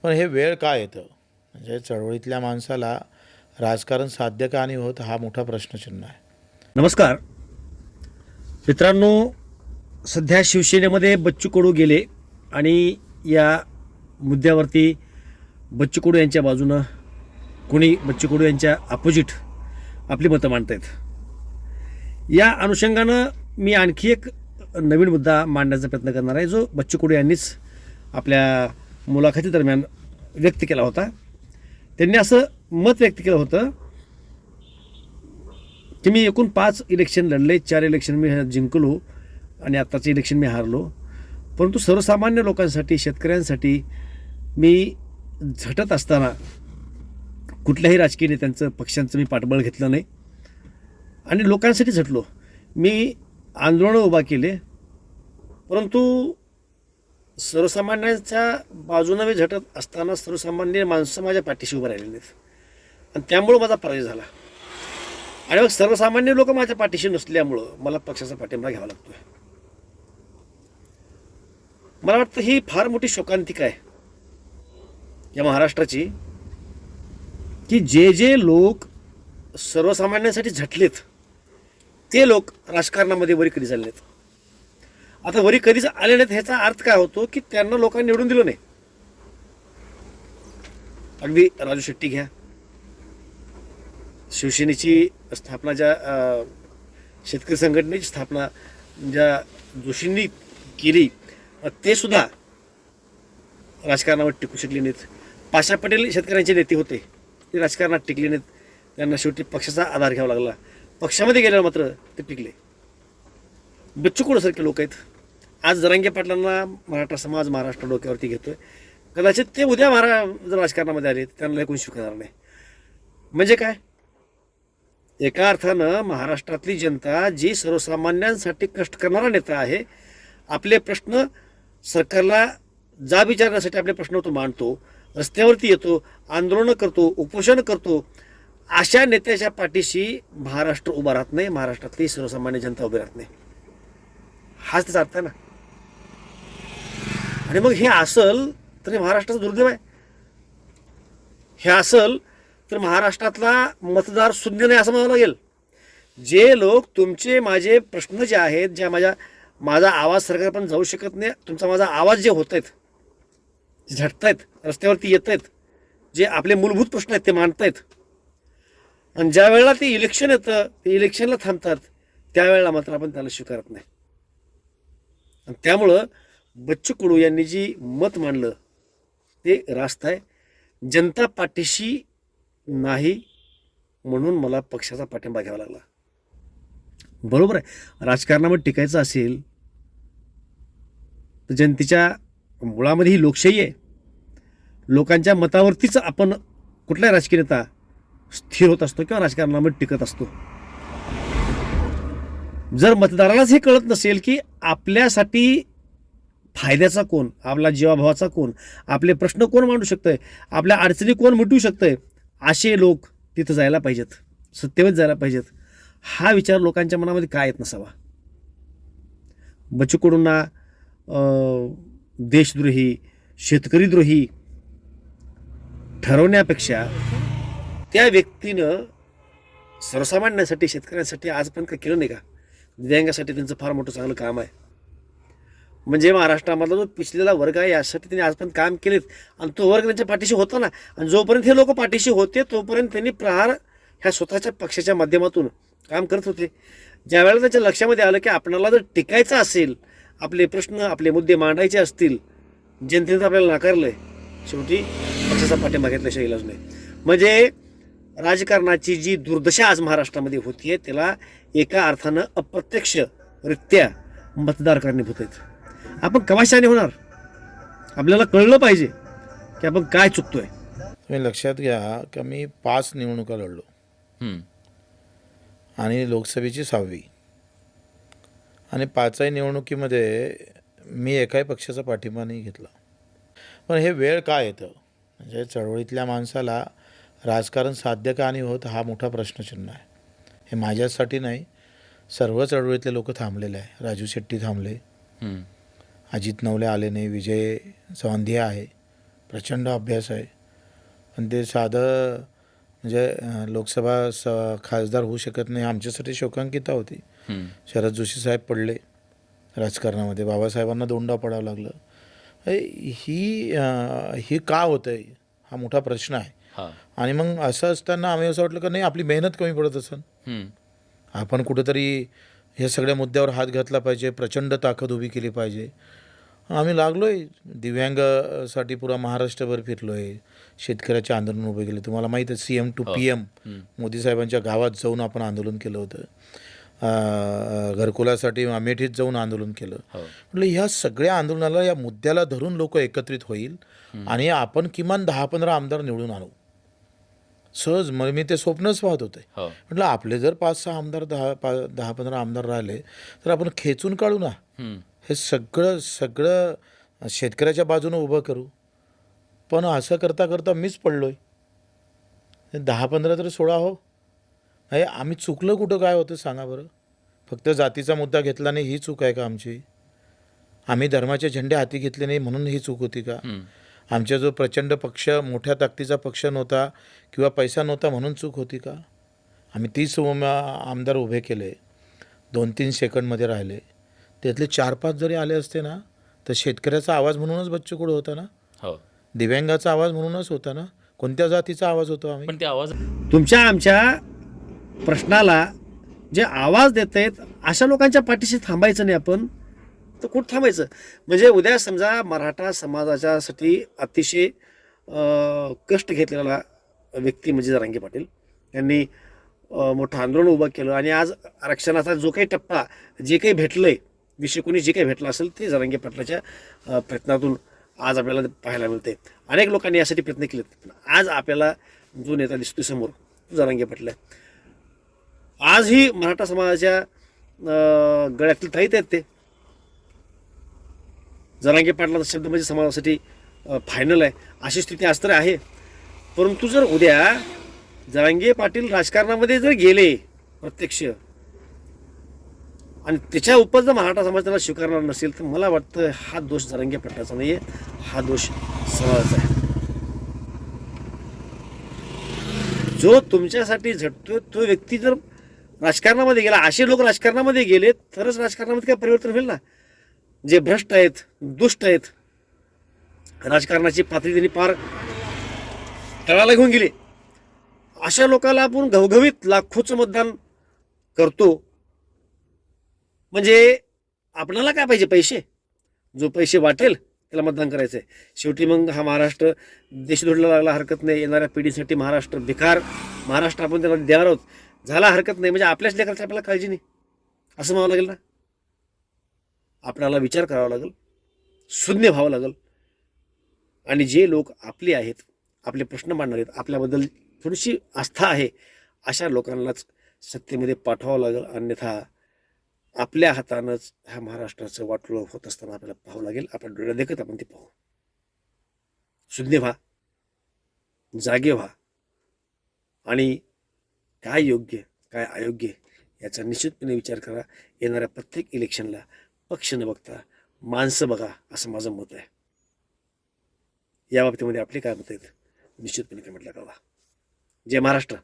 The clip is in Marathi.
पण हे वेळ का येतं? म्हणजे चळवळीतल्या माणसाला राजकारण साध्य का नाही होत, हा मोठा प्रश्नचिन्ह आहे. नमस्कार मित्रांनो, सध्या शिवसेनेमध्ये बच्चू कडू गेले आणि या मुद्द्यावरती बच्चू कडू यांच्या बाजूनं कोणी बच्चू कडू यांच्या अपोजिट आपली मतं मांडत आहेत. या अनुषंगानं मी आणखी एक नवीन मुद्दा मांडण्याचा प्रयत्न करणार आहे, जो बच्चू कडू यांनीच आपल्या मुलाखतीदरम्यान व्यक्त केला होता. त्यांनी असं मत व्यक्त केलं होतं की मी एकूण 5 इलेक्शन लढले, 4 इलेक्शन मी जिंकलो आणि आत्ताचं इलेक्शन मी हारलो, परंतु सर्वसामान्य लोकांसाठी, शेतकऱ्यांसाठी मी झटत असताना कुठल्याही राजकीय नेत्यांचं, पक्षांचं मी पाठबळ घेतलं नाही आणि लोकांसाठी झटलो. मी आंदोलनं उभा केले, परंतु सर्वसामान्यांच्या बाजूनं मी झटत असताना सर्वसामान्य माणसं माझ्या पाठीशी उभं राहिलेली नाहीत आणि त्यामुळं माझा पराजय झाला. आणि मग सर्वसामान्य लोक माझ्या पाठीशी नसल्यामुळं मला पक्षाचा पाठिंबा घ्यावा लागतोय. मला वाटतं ही फार मोठी शोकांतिका आहे या महाराष्ट्राची, की जे जे लोक सर्वसामान्यांसाठी झटलेत ते लोक राजकारणामध्ये वरी कधी झाले नाहीत. आता वरी कधीच आले नाहीत ह्याचा अर्थ काय होतो, की त्यांना लोकांनी निवडून दिलं नाही. अगदी राजू शेट्टी घ्या, शिवसेनेची स्थापना, ज्या शेतकरी संघटनेची स्थापना ज्या जोशींनी केली, ते सुद्धा राजकारणावर टिकू शकले नाहीत. पाशा पटेल शेतकऱ्यांचे नेते होते, ते राजकारणात टिकले नाहीत. त्यांना शेवटी पक्षाचा आधार घ्यावा लागला. पक्षामध्ये गेल्यावर मात्र ते टिकले. बच्चू कडूसारखे लोक आहेत. आज जरांगे पाटलांना मराठा समाज महाराष्ट्र डोक्यावरती घेतोय. कदाचित ते उद्या जर राजकारणामध्ये आले तर त्यांना कोणी स्वीकारणार नाही. म्हणजे काय? एका अर्थानं महाराष्ट्रातली जनता, जी सर्वसामान्यांसाठी कष्ट करणारा नेता आहे, आपले प्रश्न सरकारला जाब विचारण्यासाठी आपले प्रश्न तो मांडतो, रस्त्यावरती येतो, आंदोलनं करतो, उपोषण करतो, अशा नेत्याच्या पाठीशी महाराष्ट्र उभा राहत नाही, महाराष्ट्रातली सर्वसामान्य जनता उभी राहत नाही. हाच त्याचा अर्थ आहे ना. आणि मग हे असल तर महाराष्ट्राचा दुर्दैव आहे. हे असल तर महाराष्ट्रातला मतदार शून्य नाही असं म्हणावं लागेल. जे लोक तुमचे माझे प्रश्न जे आहेत, ज्या माझा आवाज सरकारपर्यंत जाऊ शकत नाही, तुमचा माझा आवाज जे होत आहेत, झटतायत, रस्त्यावरती येत आहेत, जे आपले मूलभूत प्रश्न आहेत ते मांडतायत, आणि ज्या वेळेला ते इलेक्शन येतं, ते इलेक्शनला थांबतात, त्यावेळेला मात्र आपण त्याला स्वीकारत नाही. आणि त्यामुळं बच्चू कडू यांनी जी मत मांडलं ते रास्त आहे. जनता पाठीशी नाही म्हणून मला पक्षाचा पाठिंबा घ्यावा लागला. बरोबर आहे. राजकारणामध्ये टिकायचं असेल तर जनतेच्या मुळामध्ये ही लोकशाही आहे. लोकांच्या मतावरतीच आपण कुठलाही राजकीय नेता स्थिर होत असतो किंवा राजकारणामध्ये टिकत असतो. जर मतदारालाच हे कळत नसेल की आपल्यासाठी फायद्याचा कोण, आपला जीवाभावाचा कोण, आपले प्रश्न कोण मांडू शकतंय, आपल्या अडचणी कोण मिटवू शकतंय, असे लोक तिथं जायला पाहिजेत, सत्तेवर जायला पाहिजेत. हा विचार लोकांच्या मनामध्ये काय येत नसावा. बच्चू कडूंना देशद्रोही, शेतकरीद्रोही ठरवण्यापेक्षा त्या व्यक्तीनं सर्वसामान्यांसाठी, शेतकऱ्यांसाठी आजपर्यंत काय केलं नाही का? दिव्यांगासाठी त्यांचं फार मोठं चांगलं काम आहे. म्हणजे महाराष्ट्रामधला जो पिछलेला वर्ग आहे यासाठी त्यांनी आजपर्यंत काम केलेत आणि तो वर्ग त्यांच्या पाठीशी होता ना. आणि जोपर्यंत हे लोक पाठीशी होते तोपर्यंत त्यांनी प्रहार ह्या स्वतःच्या पक्षाच्या माध्यमातून काम करत होते. ज्यावेळेला त्यांच्या लक्षामध्ये आलं की आपणाला जर टिकायचं असेल, आपले प्रश्न, आपले मुद्दे मांडायचे असतील, जनतेनं आपल्याला नाकारलंय, शेवटी पक्षाचा पाठिंबा घेतल्याशिवाय इलाज नाही. म्हणजे राजकारणाची जी दुर्दशा आज महाराष्ट्रामध्ये होतीये त्याला एका अर्थानं अप्रत्यक्षरित्या मतदार कारणीभूत आहेत. आपण कवाशाने होणार, आपल्याला कळलं पाहिजे की आपण काय चुकतोय. तुम्ही लक्षात घ्या की मी 5 निवडणुका लढलो आणि लोकसभेची 6वी, आणि 5ही निवडणुकीमध्ये मी एकाही पक्षाचा पाठिंबा नाही घेतला. पण हे वेळ का येतं? म्हणजे चळवळीतल्या माणसाला राजकारण साध्य का नाही होत, हा मोठा प्रश्नचिन्ह आहे. हे माझ्यासाठी नाही, सर्व चळवळीतले लोक थांबलेले आहे. राजू शेट्टी थांबले, अजित नवले आले नाही, विजय चव्हाण आहे, प्रचंड अभ्यास आहे. पण ते साधं म्हणजे लोकसभा खासदार होऊ शकत नाही, आमच्यासाठी शोकांकिता होती. शरद जोशी साहेब पडले राजकारणामध्ये, बाबासाहेबांना दोंडा पडावं लागलं. ही का होतं आहे हा मोठा प्रश्न आहे. आणि मग असं असताना आम्ही असं वाटलं की नाही, आपली मेहनत कमी पडत असेल, आपण कुठेतरी हे सगळ्या मुद्द्यावर हात घातला पाहिजे, प्रचंड ताकद उभी केली पाहिजे. आम्ही लागलो आहे, दिव्यांगासाठी पुरा महाराष्ट्रभर फिरलो आहे, शेतकऱ्याचे आंदोलन उभे केले. तुम्हाला माहीत आहे, CM to PM मोदी साहेबांच्या गावात जाऊन आपण आंदोलन केलं होतं. घरकुलासाठी अमेठीत जाऊन आंदोलन केलं. म्हटलं ह्या सगळ्या आंदोलनाला, या मुद्द्याला धरून लोक एकत्रित होईल आणि आपण किमान 10-15 आमदार निवडून आणू. सहज मग मी ते स्वप्नच पाहत होते. म्हटलं आपले जर 5-6 आमदार 10-15 आमदार राहिले तर आपण खेचून काढू ना, हे सगळं शेतकऱ्याच्या बाजूनं उभं करू. पण असं करता करता मीच पडलोय. 10-15 तर सोडा हो, हे आम्ही चुकलं कुठं, काय होतं सांगा बरं. फक्त जातीचा मुद्दा घेतला नाही ही चूक आहे का आमची? आम्ही धर्माचे झेंडे हाती घेतले नाही म्हणून ही चूक होती का? आमचा जो प्रचंड पक्ष, मोठ्या ताकदीचा पक्ष नव्हता किंवा पैसा नव्हता म्हणून चूक होती का? आम्ही 30 आमदार उभे केले, 2-3 सेकंडमध्ये राहिले. त्यातले 4-5 जरी आले असते ना, तर शेतकऱ्याचा आवाज म्हणूनच बच्चू कडू होता ना, दिव्यांगाचा आवाज म्हणूनच होता ना. कोणत्या जातीचा आवाज होतो आम्ही? पण ते आवाज तुमच्या आमच्या प्रश्नाला जे आवाज देत आहेत अशा लोकांच्या पाठीशी थांबायचं नाही आपण, तर कुठं थांबायचं? म्हणजे उद्या समजा मराठा समाजाच्यासाठी अतिशय कष्ट घेतलेला व्यक्ती म्हणजे जरांगे पाटील यांनी मोठं आंदोलन उभं केलं आणि आज आरक्षणाचा जो काही टप्पा, जे काही भेटलंय, विषय कोणी जे काही भेटलं असेल ते जरांगे पाटलाच्या प्रयत्नातून आज आपल्याला पाहायला मिळते. अनेक लोकांनी यासाठी प्रयत्न केलेत, पण आज आपल्याला जो नेता दिसतोय समोर तो जरांगे पाटील आहे. आजही मराठा समाजाच्या गळ्यातील ताईत आहेत ते. जरांगे पाटलाचा शब्द म्हणजे समाजासाठी फायनल आहे, अशी स्थिती आज तर आहे. परंतु जर उद्या जरांगे पाटील राजकारणामध्ये जर गेले प्रत्यक्ष आणि त्याच्या उपर जर मराठा समाज त्याला स्वीकारणार नसेल, तर मला वाटतं हा दोष जरांगे पाटलाचा नाही आहे, हा दोष समाजाचा आहे. जो तुमच्यासाठी झटतो तो व्यक्ती जर राजकारणामध्ये गेला, असे लोक राजकारणामध्ये गेले तरच राजकारणामध्ये काय परिवर्तन होईल ना. जे भ्रष्ट आहेत, दुष्ट आहेत, राजकारणाची पातळी त्यांनी पार तळाला घेऊन गेले, अशा लोकांना आपण घवघवीत लाखोचं मतदान करतो. म्हणजे आपणाला काय पाहिजे? पैसे. जो पैसे वाटेल त्याला मतदान करायचं आहे. शेवटी मग हा महाराष्ट्र देशदोडला लागला हरकत नाही. येणाऱ्या पिढीसाठी महाराष्ट्र भिकार महाराष्ट्र आपण त्याला देणार आहोत, झाला हरकत नाही. म्हणजे आपल्याच लेकराची आपल्याला काळजी नाही असं म्हणावं लागेल ना. आपल्याला विचार करावा लागेल, शून्य व्हावं लागेल. आणि जे लोक आपले आहेत, आपले प्रश्न मांडणार आहेत, आपल्याबद्दल थोडीशी आस्था आहे, अशा लोकांनाच सत्तेमध्ये पाठवावं लागेल. अन्यथा आपल्या हातानंच ह्या महाराष्ट्राचं वाटोळं होत असताना आपल्याला पाहावं लागेल. आपल्या डोळ्या देखत आपण ते पाहू. शून्य व्हा, जागे व्हा आणि काय योग्य काय अयोग्य याचा निश्चितपणे विचार करा. येणाऱ्या प्रत्येक इलेक्शनला पक्ष न बघता माणसं बघा, असं माझं मत आहे. या बाबतीमध्ये आपले काय मत आहेत निश्चितपणे कमेंटला कळवा. जय महाराष्ट्र.